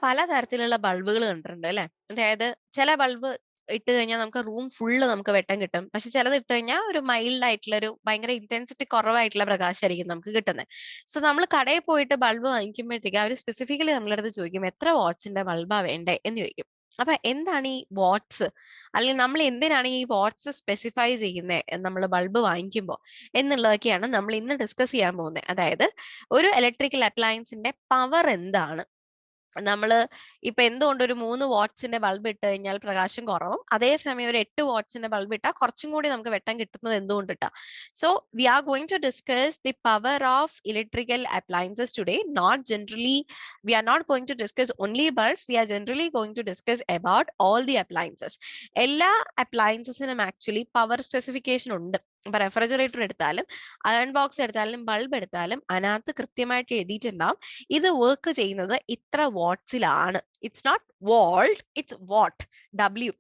പലതരത്തിലുള്ള ബൾബുകൾ കണ്ടിട്ടുണ്ട് അല്ലെ? അതായത് ചില ബൾബ് ഇട്ട് കഴിഞ്ഞാൽ നമുക്ക് റൂം ഫുള്ള് നമുക്ക് വെട്ടം കിട്ടും. പക്ഷെ ചിലത് ഇട്ട് കഴിഞ്ഞാൽ ഒരു മൈൽഡ് ആയിട്ടുള്ള ഒരു ഭയങ്കര ഇന്റൻസിറ്റി കുറവായിട്ടുള്ള പ്രകാശമായിരിക്കും നമുക്ക് കിട്ടുന്നത്. സോ നമ്മൾ കടയിൽ പോയിട്ട് ബൾബ് വാങ്ങിക്കുമ്പോഴത്തേക്ക് അവർ സ്പെസിഫിക്കലി നമ്മളെ അടുത്ത് ചോദിക്കും എത്ര വാട്ട്സിന്റെ ബൾബാ വേണ്ടേ എന്ന് ചോദിക്കും. അപ്പൊ എന്താണ് ഈ വാട്ട്സ്, അല്ലെങ്കിൽ നമ്മൾ എന്തിനാണ് ഈ വാട്ട്സ് സ്പെസിഫൈ ചെയ്യുന്നത് നമ്മൾ ബൾബ് വാങ്ങിക്കുമ്പോൾ എന്നുള്ളതൊക്കെയാണ് നമ്മൾ ഇന്ന് ഡിസ്കസ് ചെയ്യാൻ പോകുന്നത്. അതായത് ഒരു ഇലക്ട്രിക്കൽ അപ്ലയൻസിന്റെ പവർ എന്താണ്, നമ്മള് ഇപ്പൊ എന്തുകൊണ്ട് ഒരു 3 വാട്ട്സിന്റെ ബൾബ് ഇട്ട് കഴിഞ്ഞാൽ പ്രകാശം കുറവും, അതേസമയം ഒരു 8 വാട്ട്സിന്റെ ബൾബ് ഇട്ടാൽ കുറച്ചും കൂടി നമുക്ക് വെട്ടം കിട്ടുന്നത് എന്തുകൊണ്ടിട്ടാ. So we are going to discuss the power of electrical appliances today. Not generally, we are not going to discuss only bulbs, we are generally going to discuss about all the appliances. എല്ലാ അപ്ലയൻസസിനും actually power specification ഉണ്ട്. ഇപ്പൊ refrigerator എടുത്താലും iron box എടുത്താലും bulb എടുത്താലും അതിനകത്ത് കൃത്യമായിട്ട് എഴുതിയിട്ടുണ്ടാവും ഇത് വർക്ക് ചെയ്യുന്നത് ഇത്ര വാട്ട്സിലാണ്. It's not volt, it's watt, W.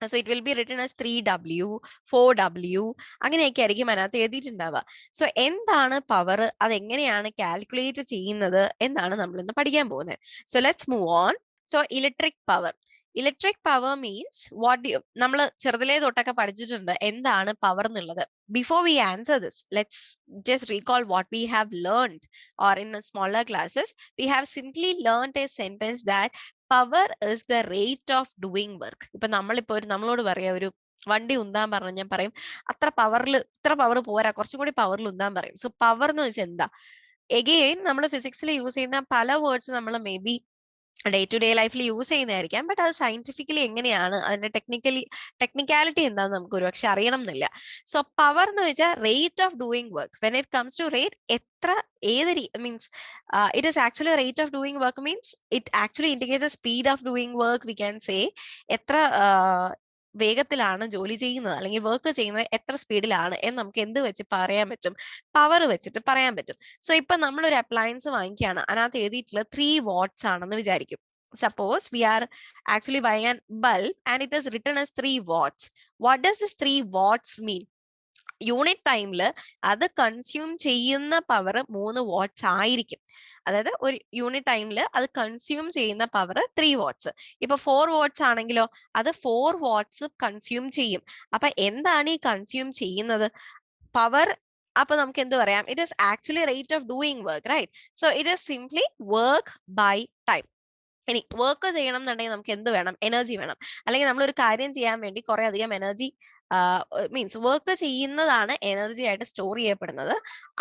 So it will be written as 3W, 4W, അങ്ങനെയൊക്കെ ആയിരിക്കും അതിനകത്ത് എഴുതിയിട്ടുണ്ടാവുക. സോ എന്താണ് പവർ, അതെങ്ങനെയാണ് കാൽക്കുലേറ്റ് ചെയ്യുന്നത് എന്നാണ് നമ്മൾ ഇന്ന് പഠിക്കാൻ പോകുന്നത്. So let's move on. So electric power. Electric power means what you, നമ്മൾ ചെറുതിലേ തൊട്ടൊക്കെ പഠിച്ചിട്ടുണ്ട് എന്താണ് പവർ എന്നുള്ളത്. Before we answer this, let's just recall what we have learned, or in a smaller classes we have simply learned a sentence that power is the rate of doing work. ഇപ്പൊ നമ്മളിപ്പോ നമ്മളോട് പറയാ ഒരു വണ്ടി ഉന്താൻ പറഞ്ഞാൽ ഞാൻ പറയും അത്ര പവറിൽ, ഇത്ര പവർ പോരാ, കുറച്ചും കൂടി പവറിൽ ഉന്താൻ പറയും. സോ പവർ എന്ന് വെച്ചാൽ എന്താ? എഗെയിൻ നമ്മൾ ഫിസിക്സിൽ യൂസ് ചെയ്യുന്ന പല വേർഡ്സ് നമ്മൾ may be day to day ലൈഫിൽ യൂസ് ചെയ്യുന്നതായിരിക്കാം, ബട്ട് അത് സയന്റിഫിക്കലി എങ്ങനെയാണ് അതിന്റെ ടെക്നിക്കാലിറ്റി എന്താണെന്ന് നമുക്ക് ഒരുപക്ഷെ അറിയണം എന്നില്ല. സോ പവർ എന്ന് വെച്ചാൽ rate of doing work. When it comes to rate, എത്ര, ഏത് means it is actually rate of doing work means it actually indicates the speed of doing work. We can say എത്ര വേഗത്തിലാണ് ജോലി ചെയ്യുന്നത് അല്ലെങ്കിൽ work ചെയ്യുന്നത് എത്ര സ്പീഡിലാണ് എന്ന് നമുക്ക് എന്ത് വെച്ച് പറയാൻ പറ്റും? പവർ വെച്ചിട്ട് പറയാൻ പറ്റും. സോ ഇപ്പൊ നമ്മളൊരു അപ്ലയൻസ് വാങ്ങിക്കുകയാണ്, അതിനകത്ത് എഴുതിയിട്ടുള്ള 3 വാട്ട്സ് ആണെന്ന് വിചാരിക്കും. Suppose we are actually buying an bulb and it is written as 3 watts. What does this 3 watts mean? Unit ടൈമിൽ അത് കൺസ്യൂം ചെയ്യുന്ന പവർ 3 വാട്ട്സ് ആയിരിക്കും. അതായത് ഒരു യൂണിറ്റ് ടൈമിൽ അത് കൺസ്യൂം ചെയ്യുന്ന പവർ 3 വാട്ട്സ്. ഇപ്പൊ 4 വാട്ട്സ് ആണെങ്കിലോ അത് 4 വാട്ട്സ് കൺസ്യൂം ചെയ്യും. അപ്പൊ എന്താണ് ഈ കൺസ്യൂം ചെയ്യുന്നത്? പവർ. അപ്പൊ നമുക്ക് എന്ത് പറയാം? It is actually rate of doing work, right? So it is simply work by time. ഇനി വർക്ക് ചെയ്യണം എന്നുണ്ടെങ്കിൽ നമുക്ക് എന്ത് വേണം? എനർജി വേണം. അല്ലെങ്കിൽ നമ്മൾ ഒരു കാര്യം ചെയ്യാൻ വേണ്ടി കുറെ അധികം എനർജി, മീൻസ് വർക്ക് ചെയ്യുന്നതാണ് എനർജി ആയിട്ട് സ്റ്റോർ ചെയ്യപ്പെടുന്നത്,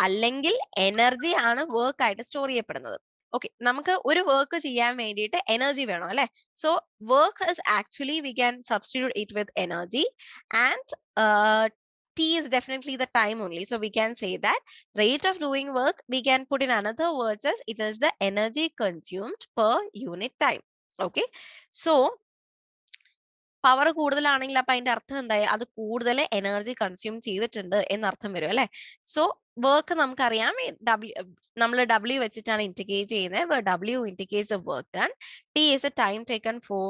അല്ലെങ്കിൽ എനർജി ആണ് വർക്ക് ആയിട്ട് സ്റ്റോർ ചെയ്യപ്പെടുന്നത്. ഓക്കെ, നമുക്ക് ഒരു വർക്ക് ചെയ്യാൻ വേണ്ടിയിട്ട് എനർജി വേണം അല്ലെ? So work is actually we can substitute it with energy, and T is definitely the time only. So we can say that rate of doing work, we can put in another words as it is the energy consumed per unit time. Okay. So power കൂടുതലാണെങ്കിൽ അപ്പൊ അതിന്റെ അർത്ഥം എന്തായി? അത് കൂടുതൽ energy consume ചെയ്തിട്ടുണ്ട് എന്നർത്ഥം വരും അല്ലെ? സോ വർക്ക് നമുക്കറിയാം, നമ്മൾ W വെച്ചിട്ടാണ് ഇൻഡിക്കേറ്റ് ചെയ്യുന്നത്. W indicates A work done. T is a time taken for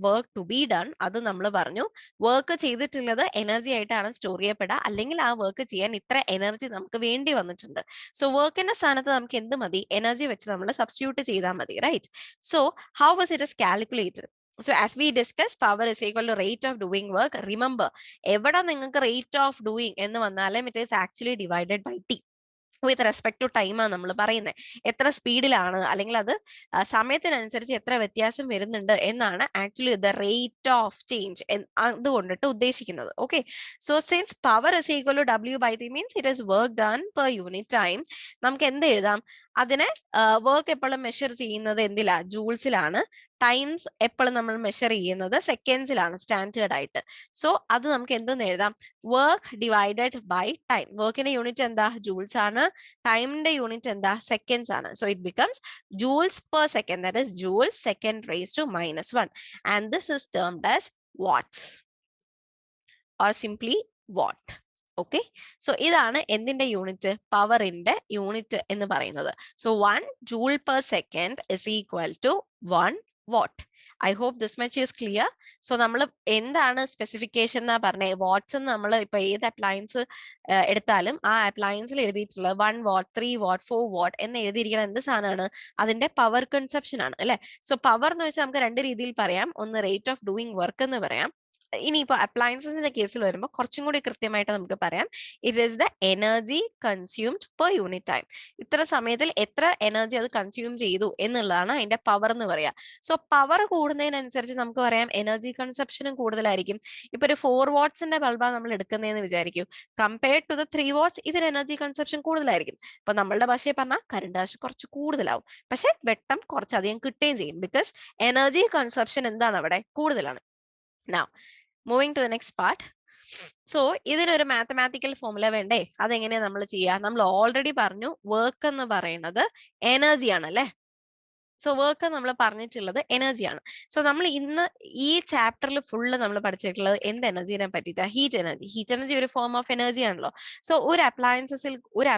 work to be done. അത് നമ്മൾ പറഞ്ഞു. വർക്ക് ചെയ്തിട്ടുള്ളത് എനർജി ആയിട്ടാണ് സ്റ്റോർ ചെയ്യപ്പെടുക, അല്ലെങ്കിൽ ആ വർക്ക് ചെയ്യാൻ ഇത്ര എനർജി നമുക്ക് വേണ്ടി വന്നിട്ടുണ്ട്. സോ വർക്കിന്റെ സ്ഥാനത്ത് നമുക്ക് എന്ത് മതി? എനർജി വെച്ച് നമ്മൾ സബ്സ്റ്റിറ്റ്യൂട്ട് ചെയ്താൽ മതി, right? So how was it is calculated? So as we discussed, power is equal to rate of doing work. Remember, എവിടെ നിങ്ങൾക്ക് rate of doing എന്ന് വന്നാലും it is actually divided by T. With respect to time ആണ് നമ്മൾ പറയുന്നത്. എത്ര സ്പീഡിലാണ്, അല്ലെങ്കിൽ അത് സമയത്തിനനുസരിച്ച് എത്ര വ്യത്യാസം വരുന്നുണ്ട് എന്നാണ് actually the rate of change അതുകൊണ്ടിട്ട് ഉദ്ദേശിക്കുന്നത്. Okay, so since power is equal to W by T means it is work done per unit time. നമുക്ക് എന്ത് എഴുതാം? അതിനെ വർക്ക് എപ്പോഴും മെഷർ ചെയ്യുന്നത് എന്തിലാ? ജൂൾസിലാണ്. ടൈംസ് എപ്പോഴും നമ്മൾ മെഷർ ചെയ്യുന്നത് സെക്കൻഡ്സിലാണ് സ്റ്റാൻഡേർഡ് ആയിട്ട്. സോ അത് നമുക്ക് എന്തെന്ന് എഴുതാം? Work divided by time. വർക്കിന്റെ യൂണിറ്റ് എന്താ? ജൂൾസ് ആണ്. ടൈമിന്റെ യൂണിറ്റ് എന്താ? സെക്കൻഡ്സ് ആണ്. So it becomes joules per second, that is joules second raise to -1, and this is termed as watts or simply watt. Okay, so ഇതാണ് എന്തിന്റെ unit? പവറിന്റെ unit എന്ന് പറയുന്നത്. So 1 joule per second is equal to 1 watt. I hope this much is clear. So നമ്മൾ എന്താണ് specification എന്നാ പറഞ്ഞേ, watts നമ്മൾ ഇപ്പൊ ഏത് അപ്ലയൻസ് എടുത്താലും ആ അപ്ലയൻസിൽ എഴുതിയിട്ടുള്ള 1 വാട്ട് 3 വാട്ട് 4 വാട്ട് എന്ന് എഴുതിയിരിക്കുന്ന എന്ത് സാധനമാണ്, അതിന്റെ പവർ കൺസപ്ഷൻ ആണ് അല്ലെ. സോ പവർ എന്ന് വെച്ചാൽ നമുക്ക് രണ്ട് രീതിയിൽ പറയാം. ഒന്ന് റേറ്റ് ഓഫ് ഡൂയിങ് വർക്ക് എന്ന് പറയാം. ഇനിയിപ്പോ അപ്ലയൻസസിന്റെ കേസിൽ വരുമ്പോൾ കുറച്ചും കൂടി കൃത്യമായിട്ട് നമുക്ക് പറയാം, it is the energy consumed per unit time. ഇത്ര സമയത്തിൽ എത്ര എനർജി അത് കൺസ്യൂം ചെയ്തു എന്നുള്ളതാണ് അതിന്റെ പവർ എന്ന് പറയാ. സോ പവർ കൂടുന്നതിനനുസരിച്ച് നമുക്ക് പറയാം എനർജി കൺസപ്ഷനും കൂടുതലായിരിക്കും. ഇപ്പൊ ഒരു 4 വാട്ട്സിന്റെ ബൾബാണ് നമ്മൾ എടുക്കുന്നതെന്ന് വിചാരിക്കും, കമ്പയർഡ് ടു ദ 3 വാട്ട്സ് ഇതിന് എനർജി കൺസപ്ഷൻ കൂടുതലായിരിക്കും. ഇപ്പൊ നമ്മളുടെ ഭാഷയിൽ പറഞ്ഞാൽ കറണ്ട് ആവശ്യം കുറച്ച് കൂടുതലാവും, പക്ഷെ വെട്ടം കുറച്ചധികം കിട്ടുകയും ചെയ്യും. ബിക്കോസ് എനർജി കൺസപ്ഷൻ എന്താണ് അവിടെ കൂടുതലാണ്. Now, moving to the next part. So ഇതിനൊരു മാത്തമാറ്റിക്കൽ ഫോർമുല വേണ്ടേ? അതെങ്ങനെയാ നമ്മൾ ചെയ്യുക? നമ്മൾ ഓൾറെഡി പറഞ്ഞു വർക്ക് എന്ന് പറയുന്നത് എനർജിയാണ് അല്ലെ. സോ വർക്ക് നമ്മൾ പറഞ്ഞിട്ടുള്ളത് എനർജിയാണ്. സോ നമ്മൾ ഇന്ന് ഈ ചാപ്റ്ററിൽ ഫുള്ള് നമ്മൾ പഠിച്ചിട്ടുള്ളത് എന്ത് എനർജിനെ പറ്റിയിട്ടാ? Heat energy. ഹീറ്റ് എനർജി ഒരു ഫോം ഓഫ് എനർജി ആണല്ലോ. സോ ഒരു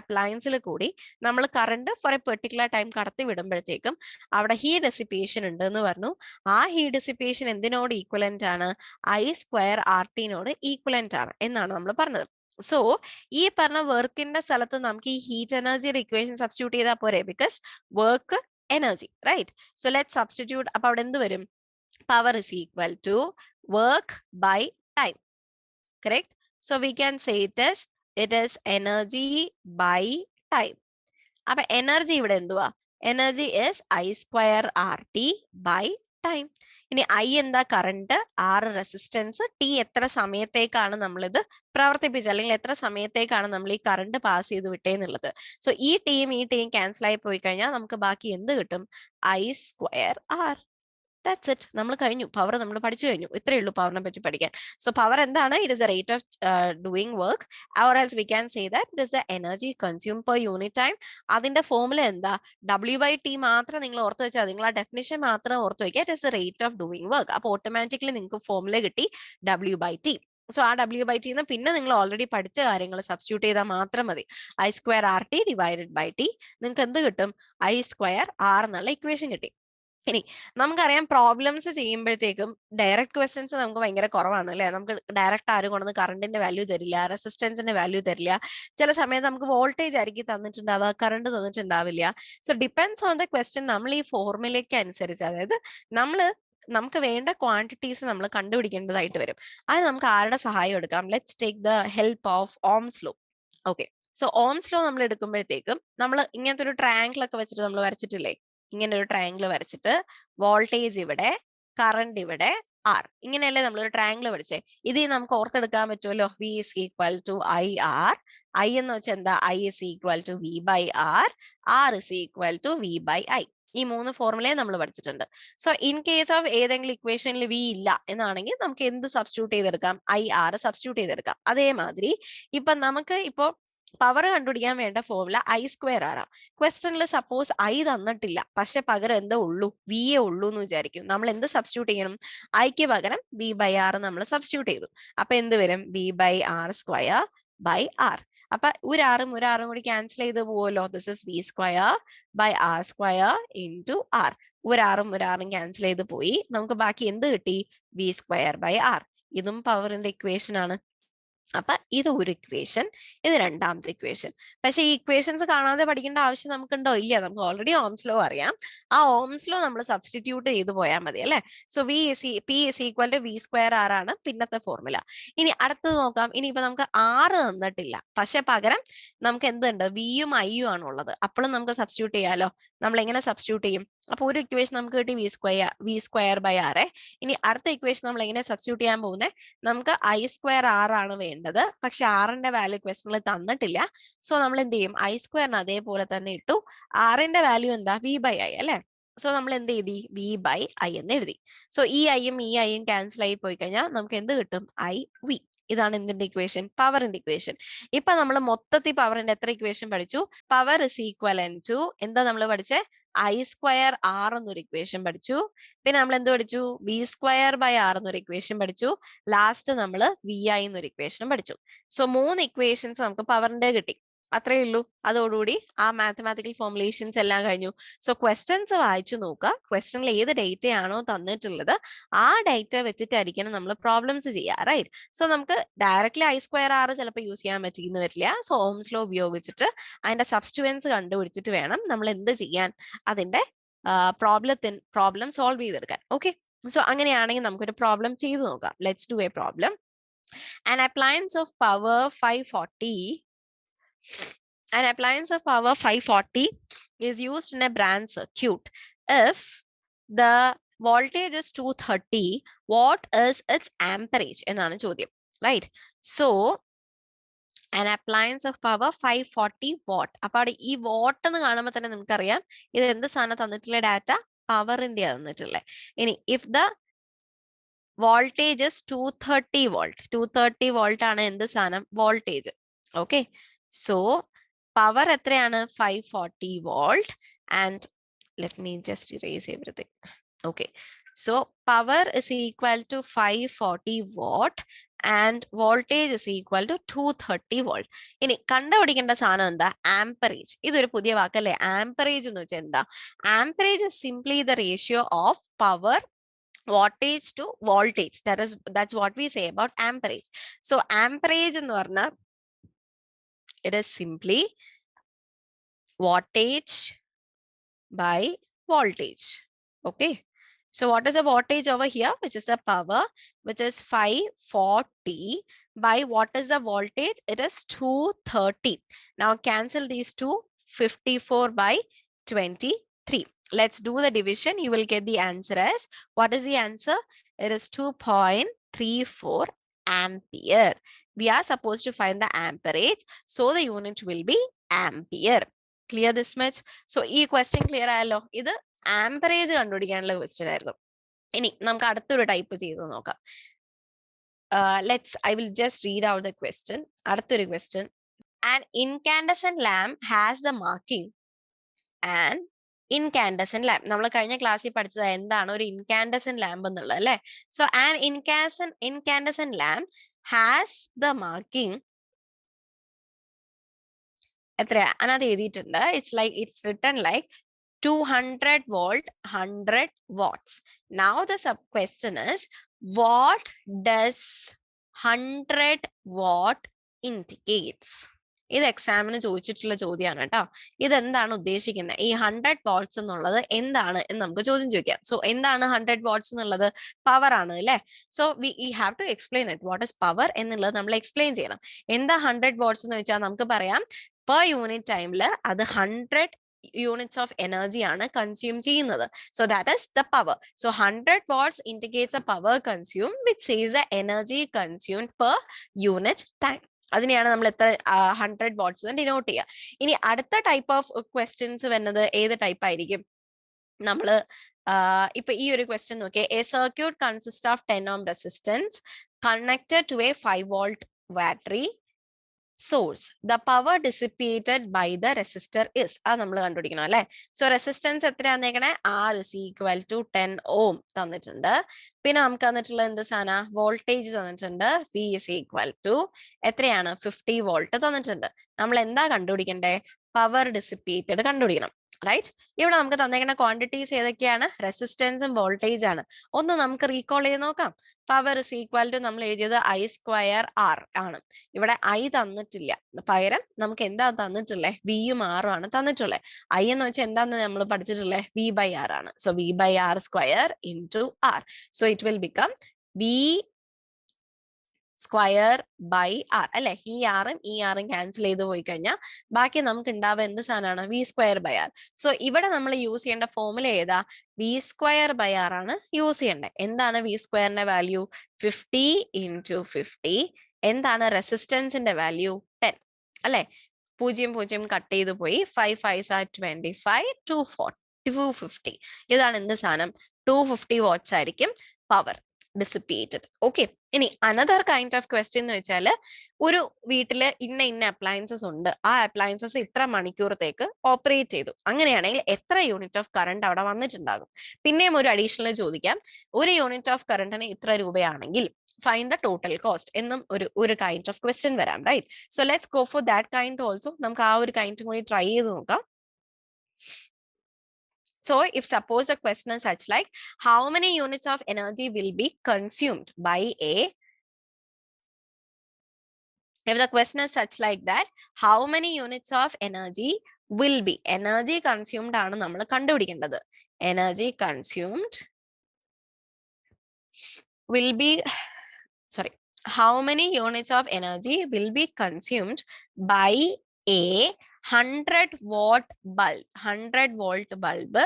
അപ്ലയൻസിൽ കൂടി നമ്മൾ current for a particular time കടത്തി വിടുമ്പോഴത്തേക്കും അവിടെ ഹീറ്റ് ഡെസിപ്പേഷൻ ഉണ്ട് എന്ന് പറഞ്ഞു. ആ ഹീറ്റ് ഡെസിപ്പേഷൻ എന്തിനോട് ഈക്വലന്റ് ആണ്? I²RT ഈക്വലന്റ് ആണ് എന്നാണ് നമ്മൾ പറഞ്ഞത്. സോ ഈ പറഞ്ഞ വർക്കിന്റെ സ്ഥലത്ത് നമുക്ക് ഈ ഹീറ്റ് എനർജിയുടെ ഇക്വേഷൻ സബ്സ്റ്റിറ്റ്യൂട്ട് ചെയ്താൽ പോരെ? Because work energy, right? So let's substitute. അപ്പൊ അവിടെ എന്ത് വരും? Power is equal to work by time, correct? So we can say it is energy by time. അപ്പൊ എനർജി ഇവിടെ എന്തുവാ? Energy is I²RT by time. ഇനി I എന്താ? Current, R resistance, T എത്ര സമയത്തേക്കാണ് നമ്മളിത് പ്രവർത്തിപ്പിച്ചത്, അല്ലെങ്കിൽ എത്ര സമയത്തേക്കാണ് നമ്മൾ ഈ കറണ്ട് പാസ് ചെയ്ത് വിട്ടേന്നുള്ളത്. സോ ഈ ടീം ക്യാൻസൽ ആയി പോയി കഴിഞ്ഞാൽ നമുക്ക് ബാക്കി എന്ത് കിട്ടും? I²R. That's it. നമ്മൾ കഴിഞ്ഞു. പവർ നമ്മൾ പഠിച്ചു കഴിഞ്ഞു. ഇത്രയേ ഉള്ളൂ പവറിനെ പറ്റി പഠിക്കാൻ. സോ പവർ എന്താണ്? It is the rate of doing work, or else V can say that it is the energy consume per unit time. അതിന്റെ ഫോർമുല എന്താ? W/T മാത്രം നിങ്ങൾ ഓർത്ത് വെച്ചാൽ, നിങ്ങൾ ആ ഡെഫിനിഷൻ മാത്രം ഓർത്ത് വെക്കുക. It is the rate of doing work. അപ്പോൾ ഓട്ടോമാറ്റിക്കലി നിങ്ങൾക്ക് ഫോർമുല കിട്ടി W/T. സോ ആ W/T പിന്നെ നിങ്ങൾ ഓൾറെഡി പഠിച്ച കാര്യങ്ങൾ സബ്സ്റ്റിറ്റ്യൂട്ട് ചെയ്താൽ മാത്രം മതി. I²RT divided by T. നിങ്ങൾക്ക് എന്ത് കിട്ടും? I²R എന്നുള്ള ഇക്വേഷൻ കിട്ടി. ഇനി നമുക്കറിയാം പ്രോബ്ലംസ് ചെയ്യുമ്പോഴത്തേക്കും ഡയറക്റ്റ് ക്വസ്റ്റ്യൻസ് നമുക്ക് ഭയങ്കര കുറവാണ് അല്ലെ. നമുക്ക് ഡയറക്റ്റ് ആരും കൊണ്ടൊന്ന് കറണ്ടിന്റെ വാല്യൂ തരില്ല, റെസിസ്റ്റൻസിന്റെ വാല്യൂ തരില്ല. ചില സമയത്ത് നമുക്ക് വോൾട്ടേജ് ആയിരിക്കും തന്നിട്ടുണ്ടാവുക, കറണ്ട് തന്നിട്ടുണ്ടാവില്ല. So depends on the question. നമ്മൾ ഈ ഫോർമുലയ്ക്ക് അനുസരിച്ച്, അതായത് നമുക്ക് വേണ്ട ക്വാണ്ടിറ്റീസ് നമ്മൾ കണ്ടുപിടിക്കേണ്ടതായിട്ട് വരും. അത് നമുക്ക് ആരുടെ സഹായം എടുക്കാം? Let's take the help of Ohm's law. Okay, so Ohm's law നമ്മൾ എടുക്കുമ്പോഴത്തേക്കും നമ്മൾ ഇങ്ങനത്തെ ഒരു ട്രയാങ്കിൾ ഒക്കെ വെച്ചിട്ട് നമ്മൾ വരച്ചിട്ടില്ലേ? ഇങ്ങനെ ഒരു ട്രയാങ്കിൾ വരച്ചിട്ട് വോൾട്ടേജ് ഇവിടെ, കറണ്ട് ഇവിടെ, ആർ, ഇങ്ങനെയല്ലേ നമ്മളൊരു ട്രയാങ്കിൾ പഠിച്ചേ. ഇത് നമുക്ക് ഓർത്തെടുക്കാൻ പറ്റുമല്ലോ. V is equal to IR. I എന്ന് വെച്ചാൽ എന്താ? I is equal to V/R. R is equal to V/I. ഈ 3 ഫോർമുലയെ നമ്മൾ പഠിച്ചിട്ടുണ്ട്. സോ ഇൻ കേസ് ഓഫ് ഏതെങ്കിലും ഇക്വേഷനിൽ V ഇല്ല എന്നാണെങ്കിൽ നമുക്ക് എന്ത് സബ്സ്റ്റിറ്റ്യൂട്ട് ചെയ്തെടുക്കാം? IR സബ്സ്റ്റിറ്റ്യൂട്ട് ചെയ്തെടുക്കാം. അതേമാതിരി ഇപ്പൊ നമുക്ക് പവർ കണ്ടുപിടിക്കാൻ വേണ്ട ഫോർമുല I²R. ക്വസ്റ്റനിൽ സപ്പോസ് I തന്നിട്ടില്ല, പക്ഷെ പകരം എന്താ ഉള്ളൂ? V ഉള്ളൂ എന്ന് വിചാരിക്കും. നമ്മൾ എന്ത് സബ്സ്റ്റിറ്റ്യൂട്ട് ചെയ്യണം? Iക്ക് പകരം V/R നമ്മൾ സബ്സ്റ്റിറ്റ്യൂട്ട് ചെയ്തു. അപ്പൊ എന്ത് വരും? V/R² by R. അപ്പൊ ഒരു ആറും കൂടി ക്യാൻസൽ ചെയ്ത് പോവല്ലോ. This is V²/R² into R. ഒരു ആറും ക്യാൻസൽ ചെയ്ത് പോയി. നമുക്ക് ബാക്കി എന്ത് കിട്ടി? V²/R. ഇതും പവറിന്റെ ഇക്വേഷൻ ആണ്. അപ്പൊ ഇത് ഒരു ഇക്വേഷൻ, ഇത് രണ്ടാമത്തെ ഇക്വേഷൻ. പക്ഷെ ഈ ഇക്വേഷൻസ് കാണാതെ പഠിക്കേണ്ട ആവശ്യം നമുക്കുണ്ടോ? ഇല്ല. നമുക്ക് ഓൾറെഡി ഓംസ് ലോ അറിയാം. ആ ഓംസ് ലോ നമ്മൾ സബ്സ്റ്റിറ്റ്യൂട്ട് ചെയ്ത് പോയാൽ മതി അല്ലെ. So P is equal to V²R ആണ് പിന്നത്തെ ഫോർമുല. ഇനി അടുത്തത് നോക്കാം. ഇനിയിപ്പോ നമുക്ക് R തന്നിട്ടില്ല, പക്ഷെ പകരം നമുക്ക് എന്തുണ്ട്? Vയും Iയും ആണ് ഉള്ളത്. അപ്പോഴും നമുക്ക് സബ്സ്റ്റിറ്റ്യൂട്ട് ചെയ്യാലോ. നമ്മൾ എങ്ങനെ സബ്സ്റ്റിറ്റ്യൂട്ട് ചെയ്യും? അപ്പൊ ഒരു ഇക്വേഷൻ നമുക്ക് കിട്ടി V²/R. ഇനി അടുത്ത ഇക്വേഷൻ നമ്മൾ എങ്ങനെ സബ്സ്റ്റിറ്റ്യൂട്ട് ചെയ്യാൻ പോകുന്നത്? നമുക്ക് I²R ആണ് വേണ്ടത്, പക്ഷെ ആറിന്റെ വാല്യൂ ക്വസ്റ്റനിൽ തന്നിട്ടില്ല. സോ നമ്മൾ എന്ത് ചെയ്യും? I² അതേപോലെ തന്നെ ഇട്ടു. ആറിന്റെ വാല്യൂ എന്താ? V/I അല്ലെ. സോ നമ്മൾ എന്ത് എഴുതി? V/I എന്ന് എഴുതി. സോ ഈ ഐയും ക്യാൻസൽ ആയി പോയി കഴിഞ്ഞാൽ നമുക്ക് എന്ത് കിട്ടും? IV. ഇതാണ് എന്തിന്റെ ഇക്വേഷൻ? പവറിന്റെ ഇക്വേഷൻ. ഇപ്പൊ നമ്മൾ മൊത്തത്തിൽ പവറിന്റെ എത്ര ഇക്വേഷൻ പഠിച്ചു? പവർ ഇസ് ഈക്വലന്റ് ടു എന്താ നമ്മൾ പഠിച്ചേ? I²R എന്നൊരു ഇക്വേഷൻ പഠിച്ചു. പിന്നെ നമ്മൾ എന്ത് പഠിച്ചു? V²/R എന്നൊരു ഇക്വേഷൻ പഠിച്ചു. ലാസ്റ്റ് നമ്മൾ VI എന്നൊരു ഇക്വേഷനും പഠിച്ചു. സോ 3 ഇക്വേഷൻസ് നമുക്ക് പവറിന്റെ കിട്ടി. അത്രയേ ഉള്ളൂ. അതോടുകൂടി ആ മാത്തമാറ്റിക്കൽ ഫോർമുലേഷൻസ് എല്ലാം കഴിഞ്ഞു. സോ ക്വസ്റ്റ്യൻസ് വായിച്ചു നോക്കുക. ക്വസ്റ്റ്യനിൽ ഏത് ഡേറ്റ ആണോ തന്നിട്ടുള്ളത് ആ ഡേറ്റ വെച്ചിട്ടായിരിക്കണം നമ്മൾ പ്രോബ്ലംസ് ചെയ്യുക, റൈറ്റ്? സോ നമുക്ക് ഡയറക്ട്ലി I²R ചിലപ്പോൾ യൂസ് ചെയ്യാൻ പറ്റിയെന്ന് വരില്ല. സോ ഓംസ് ലോ ഉപയോഗിച്ചിട്ട് അതിന്റെ സബ്സ്റ്റിറ്റ്യൂവൻസ് കണ്ടുപിടിച്ചിട്ട് വേണം നമ്മൾ എന്ത് ചെയ്യാൻ, അതിന്റെ പ്രോബ്ലം സോൾവ് ചെയ്തെടുക്കാൻ. ഓക്കെ, സോ അങ്ങനെയാണെങ്കിൽ നമുക്കൊരു പ്രോബ്ലം ചെയ്തു നോക്കാം. Let's do A problem. An appliance of power 540 An appliance of power 540 is used in a branch circuit. If the voltage is 230, what is its amperage? എന്നാണ് ചോദ്യം, right? So an appliance of power 540 watt. അപ്പോൾ അവിടെ ഈ what എന്ന് കാണുമ്പോൾ തന്നെ നമുക്കറിയാം ഇത് എന്ത് സാധനം തന്നിട്ടുള്ള ഡാറ്റ, പവറിന്റെ തന്നിട്ടുള്ളത്. ഇനി if the voltage is 230 volt, 230 volt ആണ് എന്ത് സാധനം, വോൾട്ടേജ്. ഓക്കെ, സോ പവർ എത്രയാണ്, 540 volt. And let me just erase everything. Okay, so power is equal to 540 watt and voltage is equal to 230 volt. ഇനി കണ്ടുപിടിക്കേണ്ട സാധനം എന്താ, ആംപറേജ്. ഇതൊരു പുതിയ വാക്കല്ലേ, ആംപറേജ് എന്ന് വെച്ചാൽ എന്താ? Amperage is simply the ratio of power wattage to voltage. That's what we say about amperage. So amperage എന്ന് പറഞ്ഞാൽ it is simply wattage by voltage. Okay, so what is the wattage over here, which is the power, which is 540 by what is the voltage, it is 230. Now cancel these two, 54 by 23. Let's do the division. You will get the answer as, what is the answer? It is 2.34 ampere. We are supposed to find the amperage, so the unit will be ampere. Clear this much? So ഈ question clear ആയല്ലോ. ഇത് ആംപറേജ് കണ്ടുപിടിക്കാനുള്ള question ആയിരുന്നു. ഇനി നമുക്ക് അടുത്തൊരു type ചെയ്ത് നോക്കാം. I will just read out the question. അടുത്തൊരു question. An incandescent lamp has the marking and incandescent lamp. നമ്മൾ കഴിഞ്ഞ ക്ലാസ്സിൽ പഠിച്ചത് എന്താണ് ഒരു incandescent lamp എന്നുള്ളത്, അല്ലേ? So an incandescent lamp has the marking എത്രയാ, അതിനകത്ത് എഴുതിയിട്ടുണ്ട്. It's written like 200 volt, 100 watts. Now the sub question is, what does 100 watt indicates? ഇത് എക്സാമിന് ചോദിച്ചിട്ടുള്ള ചോദ്യമാണ് കേട്ടോ. ഇതെന്താണ് ഉദ്ദേശിക്കുന്നത്, ഈ 100 വാട്ട്സ് എന്നുള്ളത് എന്താണ് എന്ന് നമുക്ക് ചോദ്യം ചോദിക്കാം. സോ എന്താണ് 100 വാട്ട്സ് എന്നുള്ളത്? പവർ ആണ് അല്ലേ? So we have to explain it. What is power എന്നുള്ളത് നമ്മൾ എക്സ്പ്ലെയിൻ ചെയ്യണം. എന്താ 100 വാട്ട്സ് എന്ന് വെച്ചാൽ നമുക്ക് പറയാം, പെർ യൂണിറ്റ് ടൈമിൽ അത് 100 units of energy ആണ് കൺസ്യൂം ചെയ്യുന്നത്. So that is the power. So 100 watts indicates a power consumed, which says the energy consumed per unit time. അതിനെയാണ് നമ്മൾ എത്ര 100 വാട്ട്സ് ഡിനോട്ട് ചെയ്യുക. ഇനി അടുത്ത ടൈപ്പ് ഓഫ് ക്വസ്റ്റ്യൻസ് വരുന്നത് ഏത് ടൈപ്പ് ആയിരിക്കും? നമ്മള് ഇപ്പൊ ഈ ഒരു ക്വസ്റ്റ്യൻ നോക്കിയേ. A circuit consist of 10 ohm resistance connected to a 5 volt battery source. The power dissipated by the resistor is. അത് നമ്മൾ കണ്ടുപിടിക്കണം അല്ലെ? സോ റെസിസ്റ്റൻസ് എത്രയാന്നേക്കണേ, R is equal to 10 ohm തന്നിട്ടുണ്ട്. പിന്നെ നമുക്ക് തന്നിട്ടുള്ള എന്ത് സാധന, വോൾട്ടേജ് തന്നിട്ടുണ്ട്. V is equal to എത്രയാണ്, 50 വോൾട്ട് തന്നിട്ടുണ്ട്. നമ്മൾ എന്താ കണ്ടുപിടിക്കണ്ടേ, പവർ ഡിസിപ്പേറ്റഡ് കണ്ടുപിടിക്കണം, റൈറ്റ്? ഇവിടെ നമുക്ക് തന്നേക്കുന്ന ക്വാണ്ടിറ്റീസ് ഏതൊക്കെയാണ്, റെസിസ്റ്റൻസും വോൾട്ടേജ് ആണ്. ഒന്ന് നമുക്ക് റീകോൾ ചെയ്ത് നോക്കാം. പവർ ഇസ് ഈക്വൽ ടു നമ്മൾ എഴുതിയത് I²R ആണ്. ഇവിടെ I തന്നിട്ടില്ല, പകരം നമുക്ക് എന്താ തന്നിട്ടുള്ളത്, വിയും ആറും ആണ് തന്നിട്ടുള്ളത്. I എന്ന് വെച്ചാൽ എന്താന്ന് നമ്മൾ പഠിച്ചിട്ടുള്ളത്, V/R ആണ്. So V/R² into R. So it will become V² by R അല്ലെ? ഈ ആറും ക്യാൻസൽ ചെയ്ത് പോയി കഴിഞ്ഞാൽ ബാക്കി നമുക്ക് ഉണ്ടാവുക എന്ത് സാധനമാണ്, V²/R. സോ ഇവിടെ നമ്മൾ യൂസ് ചെയ്യേണ്ട ഫോർമുല ഏതാ, V²/R ആണ് യൂസ് ചെയ്യേണ്ടത്. എന്താണ് V²ന്റെ വാല്യൂ, 50 into 50. എന്താണ് റെസിസ്റ്റൻസിന്റെ വാല്യൂ, 10 അല്ലെ? 0 കട്ട് ചെയ്ത് പോയി, 5 5s are 25, 250. ഇതാണ് എന്ത് സാധനം, 250 വാട്ട്സ് ആയിരിക്കും പവർ. dissipated. Okay. ഇനി അനദർ കൈൻഡ് ഓഫ് ക്വസ്റ്റ്യൻ എന്ന് വെച്ചാൽ ഒരു വീട്ടില് ഇന്ന അപ്ലയൻസസ് ഉണ്ട്, ആ അപ്ലയൻസസ് ഇത്ര മണിക്കൂറത്തേക്ക് ഓപ്പറേറ്റ് ചെയ്തു, അങ്ങനെയാണെങ്കിൽ എത്ര യൂണിറ്റ് ഓഫ് കറണ്ട് അവിടെ വന്നിട്ടുണ്ടാകും. പിന്നെയും ഒരു അഡീഷണൽ ചോദിക്കാം, ഒരു യൂണിറ്റ് ഓഫ് കറണ്ടിന് ഇത്ര രൂപയാണെങ്കിൽ ഫൈൻഡ് ദ ടോട്ടൽ കോസ്റ്റ് എന്നും ഒരു കൈൻഡ് ഓഫ് ക്വസ്റ്റ്യൻ വരാം, right? So let's go for that kind also. നമുക്ക് ആ ഒരു കൈൻഡ് കൂടി ട്രൈ ചെയ്ത് നോക്കാം. So if suppose a question is such like, how many units of energy will be consumed by a, if the question is such like that, how many units of energy will be, energy consumed ആണ് നമ്മൾ കണ്ടുപിടിക്കേണ്ടത്. Energy consumed will be, sorry, how many units of energy will be consumed by a 100-watt bulb. 100-volt bulb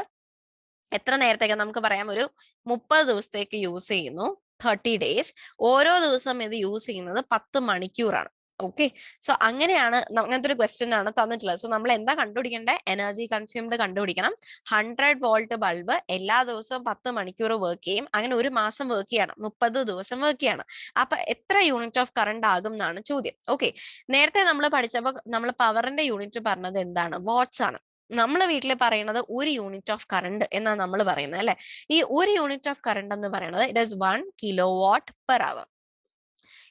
എത്ര നേരത്തേക്ക് നമുക്ക് പറയാം, ഒരു 30 ദിവസത്തേക്ക് use ചെയ്യുന്നു, 30 days. ഓരോ ദിവസം ഇത് യൂസ് ചെയ്യുന്നത് 10 മണിക്കൂറാണ്. ഓക്കെ, സോ അങ്ങനെയാണ്, അങ്ങനത്തെ ഒരു ക്വസ്റ്റ്യൻ ആണ് തന്നിട്ടുള്ളത്. സോ നമ്മൾ എന്താ കണ്ടുപിടിക്കേണ്ടത്? എനർജി കൺസ്യൂംഡ് കണ്ടുപിടിക്കണം. 100-volt ബൾബ് എല്ലാ ദിവസവും 10 മണിക്കൂർ വർക്ക് ചെയ്യും, അങ്ങനെ ഒരു മാസം വർക്ക് ചെയ്യണം, 30 ദിവസം വർക്ക് ചെയ്യണം. അപ്പൊ എത്ര യൂണിറ്റ് ഓഫ് കറണ്ട് ആകും എന്നാണ് ചോദ്യം. ഓക്കെ, നേരത്തെ നമ്മൾ പഠിച്ചപ്പോൾ നമ്മൾ പവറിന്റെ യൂണിറ്റ് പറഞ്ഞത് എന്താണ്? വാട്ട്സ് ആണ്. നമ്മൾ വീട്ടിൽ പറയുന്നത് ഒരു യൂണിറ്റ് ഓഫ് കറണ്ട് എന്നാണ് നമ്മൾ പറയുന്നത്, അല്ലെ? ഈ ഒരു യൂണിറ്റ് ഓഫ് കറണ്ട് എന്ന് പറയുന്നത് it is 1 kW/h.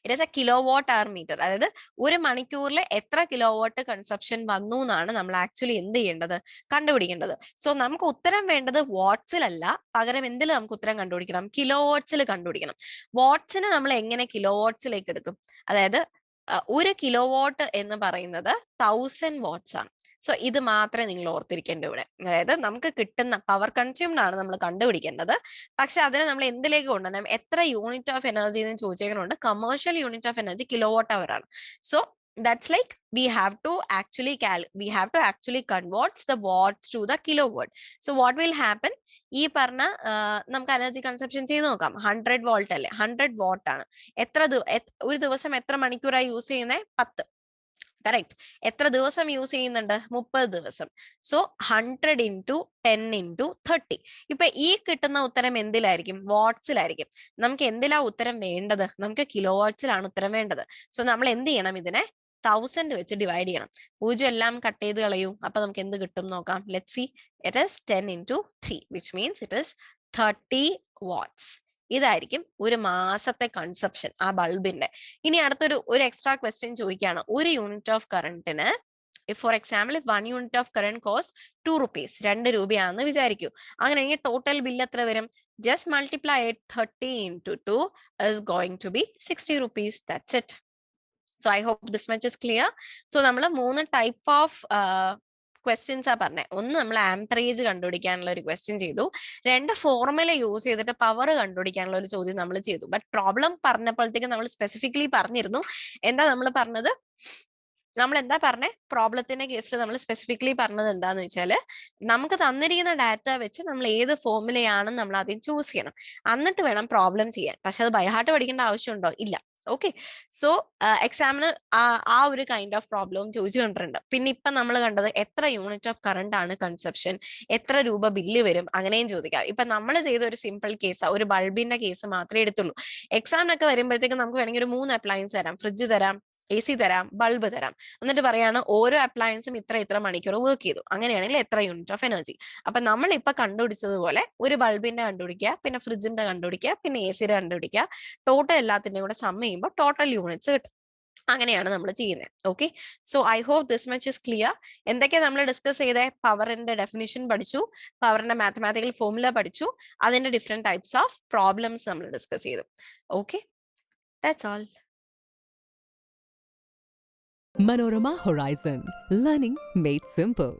It is a kW/h meter. അതായത് ഒരു മണിക്കൂറിൽ എത്ര കിലോവാട്ട് കൺസപ്ഷൻ വന്നു എന്നാണ് നമ്മൾ ആക്ച്വലി എന്ത് ചെയ്യേണ്ടത്? കണ്ടുപിടിക്കേണ്ടത്. സോ നമുക്ക് ഉത്തരം വേണ്ടത് വാട്ട്സിലല്ല, പകരം എന്തിൽ നമുക്ക് ഉത്തരം കണ്ടുപിടിക്കണം? കിലോവാട്ട്സിൽ കണ്ടുപിടിക്കണം. വാട്ട്സിനെ നമ്മൾ എങ്ങനെ കിലോവാട്ട്സിലേക്ക് എടുക്കും? അതായത് 1 കിലോവാട്ട് എന്ന് പറയുന്നത് 1000 watts ആണ്. സോ ഇത് മാത്രമേ നിങ്ങൾ ഓർത്തിരിക്കേണ്ടൂ ഇവിടെ. അതായത് നമുക്ക് കിട്ടുന്ന പവർ കൺസ്യൂംഡ് ആണ് നമ്മൾ കണ്ടുപിടിക്കേണ്ടത്. പക്ഷെ അതിനെ നമ്മൾ എന്തിലേക്ക് കൊണ്ടുവരണം? എത്ര യൂണിറ്റ് ഓഫ് എനർജി എന്ന് ചോദിച്ചേക്കുന്നുണ്ട്. Commercial unit of energy kW/h ആണ്. So that's like we have to actually convert the watts to the kilowatt. So what will happen? ഈ പറഞ്ഞ നമുക്ക് എനർജി കൺസപ്ഷൻ ചെയ്ത് നോക്കാം. 100 volt അല്ലേ? 100 watt ആണ്. ഒരു ദിവസം എത്ര മണിക്കൂറായി യൂസ് ചെയ്യുന്നത്? 10. കറക്റ്റ്. എത്ര ദിവസം യൂസ് ചെയ്യുന്നുണ്ട്? 30 ദിവസം. സോ 100 × 10 × 30. ഇപ്പൊ ഈ കിട്ടുന്ന ഉത്തരം എന്തിലായിരിക്കും? വാട്ട്സിലായിരിക്കും. നമുക്ക് എന്തിലാ ഉത്തരം വേണ്ടത്? നമുക്ക് കിലോവാട്ട്സിലാണ് ഉത്തരം വേണ്ടത്. സോ നമ്മൾ എന്ത് ചെയ്യണം? ഇതിനെ 1000 വെച്ച് ഡിവൈഡ് ചെയ്യണം. 0 എല്ലാം കട്ട് ചെയ്ത് കളയൂ. അപ്പൊ നമുക്ക് എന്ത് കിട്ടും നോക്കാം. Let's see. It is 10 × 3 which means it is 30 watts. ഇതായിരിക്കും ഒരു മാസത്തെ കൺസപ്ഷൻ ആ ബൾബിന്റെ. ഇനി അടുത്തൊരു എക്സ്ട്രാ ക്വസ്റ്റ്യൻ ചോദിക്കുകയാണ്. ഒരു യൂണിറ്റ് ഓഫ് കറണ്ടിന്, for example, 1 unit of current cost 2 rupees, 2 രൂപയാണെന്ന് വിചാരിക്കൂ. അങ്ങനെയെങ്കിൽ ടോട്ടൽ ബില്ല് എത്ര വരും? Just multiply 30 × 2 is going to be 60 rupees. That's it. So I hope this much is clear. So നമ്മൾ 3 ടൈപ്പ് ഓഫ് ക്വസ്റ്റ്യൻസ് ആ പറഞ്ഞത്. ഒന്ന് നമ്മൾ ആംപറേജ് കണ്ടുപിടിക്കാനുള്ള ഒരു ക്വസ്റ്റ്യൻ ചെയ്തു. 2 ഫോർമുല യൂസ് ചെയ്തിട്ട് പവർ കണ്ടുപിടിക്കാനുള്ള ഒരു ചോദ്യം നമ്മൾ ചെയ്തു. ബട്ട് പ്രോബ്ലം പറഞ്ഞപ്പോഴത്തേക്ക് നമ്മൾ സ്പെസിഫിക്കലി പറഞ്ഞിരുന്നു. എന്താ നമ്മൾ പറഞ്ഞത്? പ്രോബ്ലത്തിന്റെ കേസിൽ നമ്മൾ സ്പെസിഫിക്കലി പറഞ്ഞത് എന്താന്ന് വെച്ചാൽ, നമുക്ക് തന്നിരിക്കുന്ന ഡാറ്റ വെച്ച് നമ്മൾ ഏത് ഫോർമുലയാണെന്ന് നമ്മൾ ആദ്യം ചൂസ് ചെയ്യണം, എന്നിട്ട് വേണം പ്രോബ്ലം ചെയ്യാൻ. പക്ഷെ അത് ബൈഹാർട്ട് പഠിക്കേണ്ട ആവശ്യമുണ്ടോ? ഇല്ല. ഓക്കെ, സോ എക്സാമിന് ആ ഒരു കൈൻഡ് ഓഫ് പ്രോബ്ലം ചോദിച്ചു കണ്ടിട്ടുണ്ട്. പിന്നെ ഇപ്പൊ നമ്മൾ കണ്ടത് എത്ര യൂണിറ്റ് ഓഫ് കറണ്ട് ആണ് കൺസപ്ഷൻ, എത്ര രൂപ ബില്ല് വരും, അങ്ങനെയും ചോദിക്കാം. ഇപ്പൊ നമ്മൾ ചെയ്ത ഒരു സിമ്പിൾ കേസ്, ഒരു ബൾബിന്റെ കേസ് മാത്രമേ എടുത്തുള്ളൂ. എക്സാമിനൊക്കെ വരുമ്പോഴത്തേക്ക് നമുക്ക് വേണമെങ്കിൽ ഒരു 3 അപ്ലയൻസ് തരാം. ഫ്രിഡ്ജ് തരാം, AC തരാം, ബൾബ് തരാം. എന്നിട്ട് പറയാണ് ഓരോ അപ്ലയൻസും ഇത്ര മണിക്കൂർ വർക്ക് ചെയ്തു, അങ്ങനെയാണെങ്കിൽ എത്ര യൂണിറ്റ് ഓഫ് എനർജി. അപ്പൊ നമ്മൾ ഇപ്പൊ കണ്ടുപിടിച്ചതുപോലെ ഒരു ബൾബിന്റെ കണ്ടുപിടിക്കുക, പിന്നെ ഫ്രിഡ്ജിന്റെ കണ്ടുപിടിക്കുക, പിന്നെ AC കണ്ടുപിടിക്കുക. ടോട്ടൽ എല്ലാത്തിന്റെയും കൂടെ സം ചെയ്യുമ്പോൾ ടോട്ടൽ യൂണിറ്റ്സ് കിട്ടും. അങ്ങനെയാണ് നമ്മൾ ചെയ്യുന്നത്. Okay, so I hope this much is clear. എന്തൊക്കെയാ നമ്മൾ ഡിസ്കസ് ചെയ്തേ? പവറിന്റെ ഡെഫിനിഷൻ പഠിച്ചു, പവറിന്റെ മാത്തമാറ്റിക്കൽ ഫോർമുല പഠിച്ചു, അതിന്റെ ഡിഫറെന്റ് ടൈപ്സ് ഓഫ് പ്രോബ്ലംസ് നമ്മൾ ഡിസ്കസ് ചെയ്തു. Okay, that's all. Manorama Horizon. Learning made simple.